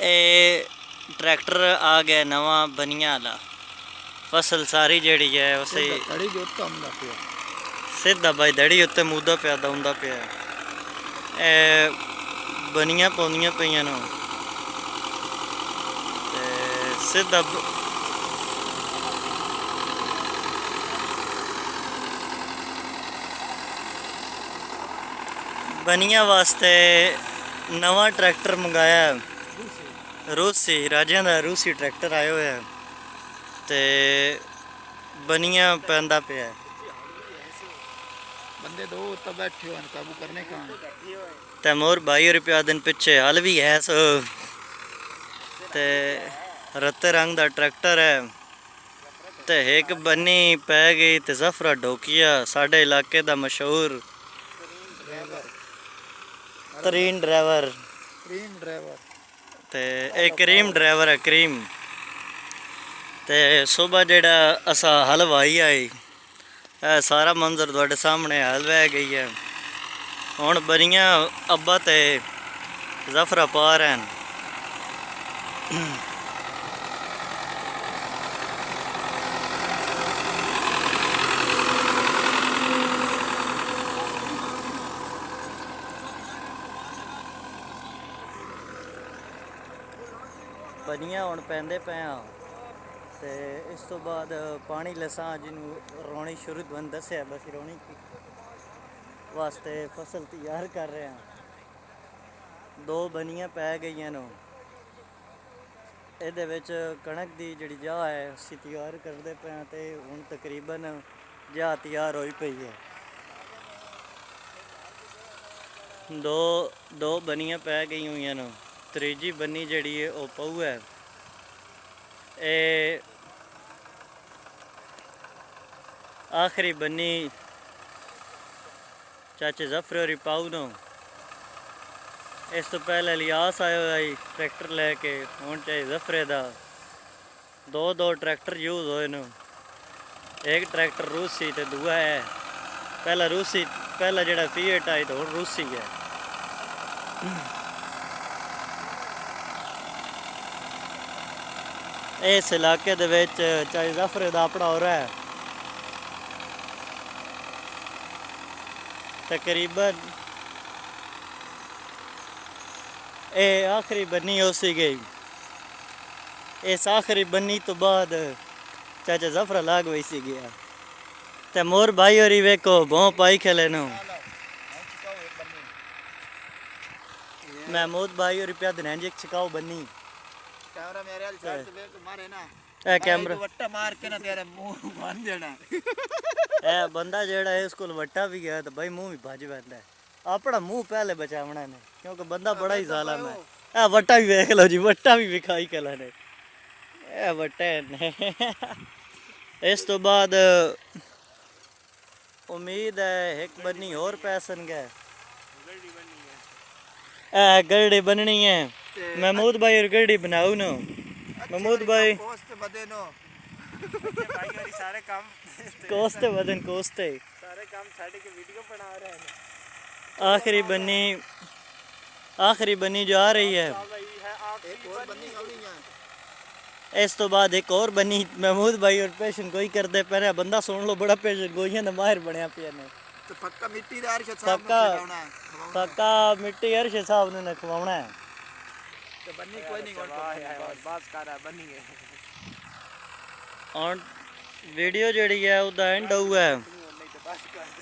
ਇਹ ਟਰੈਕਟਰ ਆ ਗਿਆ ਨਵਾਂ ਬਨੀਆਂ ਵਾਲਾ। ਫਸਲ ਸਾਰੀ ਜਿਹੜੀ ਹੈ ਉਸੇ ਦੜੀ ਜੋ ਕੰਮ ਦਾ ਪਿਆ ਸਿੱਧਾ ਬਾਈ ਦੜੀ ਉੱਤੇ ਮੂਦਾ ਪਿਆ ਦਉਂਦਾ ਪਿਆ। ਇਹ ਬਨੀਆਂ ਪਾਉਂਦੀਆਂ ਪਈਆਂ ਨੂੰ ਤੇ ਸਿੱਧਾ ਬਨੀਆਂ ਵਾਸਤੇ ਨਵਾਂ ਟਰੈਕਟਰ ਮੰਗਾਇਆ। ਰੂਸੀ ਰਾਜਿਆਂ ਦਾ ਰੂਸੀ ਟਰੈਕਟਰ ਆਇਆ ਹੋਇਆ ਤੇ ਬਨੀਆਂ ਪੈਂਦਾ ਪਿਆ। ਬੰਦੇ ਦੋ ਤਾਂ ਬੈਠੇ ਹਨ ਕਾਬੂ ਕਰਨੇ ਕਾ तैमूर भाई रुपया दिन पिछे हल भी है सो ते रत्ते रंग दा ट्रैक्टर है ते एक बनी पै गई ते जफरा ढोकिया साढ़े इलाके दा मशहूर तरीन ड्राइवर ते एक करीम ड्राइवर है करीम ते सुबह जेड़ा असा हल वाही आई सारा मंजर तुहाडे सामने हल वह गई है। हुण बनियां अब्बा ते जफरा पा रहे हैं। बनियां हुण पैंदे पे ते इस तो बाद पानी लसा जिन्हों रौनी शुरू तो दसिया बस रौनी वास्ते फसल तैयार कर रहे हैं। दो बनियां पै गई नो ਇਹਦੇ ਵਿੱਚ कणक की जी जाह है असी तैयार करते पे तो हूँ तकरीबन जाह तैयार होई पई है। दो बनियां पै गई हुई नो त्रीजी बनी जी है वह पऊ है। ये आखिरी बनी चाचे जफरे होरी पाऊ नो। इस तो पहले लियास आया हुआ ट्रैक्टर लैके हूँ चाहे जफरे का दो ट्रैक्टर यूज होए नो। एक ट्रैक्टर रूसी तो दूआ है पहला रूसी पहला जड़ा फीएट आई तो हूँ रूसी है। इस इलाके दे विच चाहे जफरे का अपना हो रहा है तकरीबन ये आखिरी बनी हो सी गई। इस आखिरी बनी तो बाद चाचा जफरा लाग वही सी गया ते मोर भाई और वेखो भों पाई खेले नो। महमूद भाई और प्या दिन एक छिकाओ बनी कैमरा मेरे हाल चार तो वेख मारे ना ए कैमरा वट्टा मार के ना तेरे मुंह बन जाना ए बंदा जेड़ा है इसको वट्टा भी गया तो भाई मुंह भी भज पैंदा है। अपना मुंह पहले बचावना ने क्योंकि बंदा बड़ा ही जालिम है। ए वट्टा भी देख लो जी वट्टा भी विखाई कला ने ए वट्टे ने इस तो बाद उम्मीद है एक बनी और पैसन गए ए गरडी बननी है। महमूद भाई और गरडी बनाओ नो महमूद भाई सारे काम कोस्ते बदन कोस्ते सारे काम छाड़ के वीडियो बना रहे हैं। आखिरी बनी जो आ रही है एक और बनी इस तो बाद एक और बनी महमूद भाई और पेशन कोई करते पे बंदा सुन लो बड़ा पेशन गोइयां दा माहिर बनया पिया ने तो पक्का मिट्टी दा अरशद साहब ने खवाना है पक्का मिट्टी अरशद साहब ने खवाना है तो बनी कोई नहीं और बात कर रहा बनी है और वीडियो जड़ी है उदा एंड हुआ है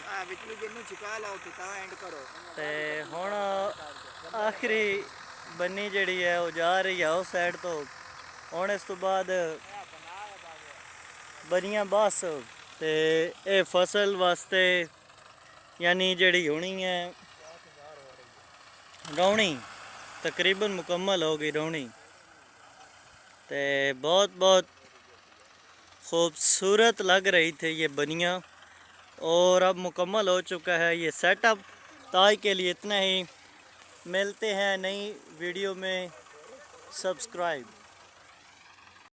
हां विचली जिन्नू छिका लाओ तो ता एंड करो ते हुन आखिरी बनी जड़ी है वो जा रही है उस साइड तो हुन इस तो बाद बनियां बस ते ये फसल वास्ते यानी जड़ी होनी है रौनी तकरीबन मुकम्मल हो गई रौनी ते बहुत बहुत खूबसूरत लग रही थी ये बनियां और अब मुकम्मल हो चुका है ये सेटअप। तो आज के लिए इतना ही, मिलते हैं नई वीडियो में। सब्सक्राइब।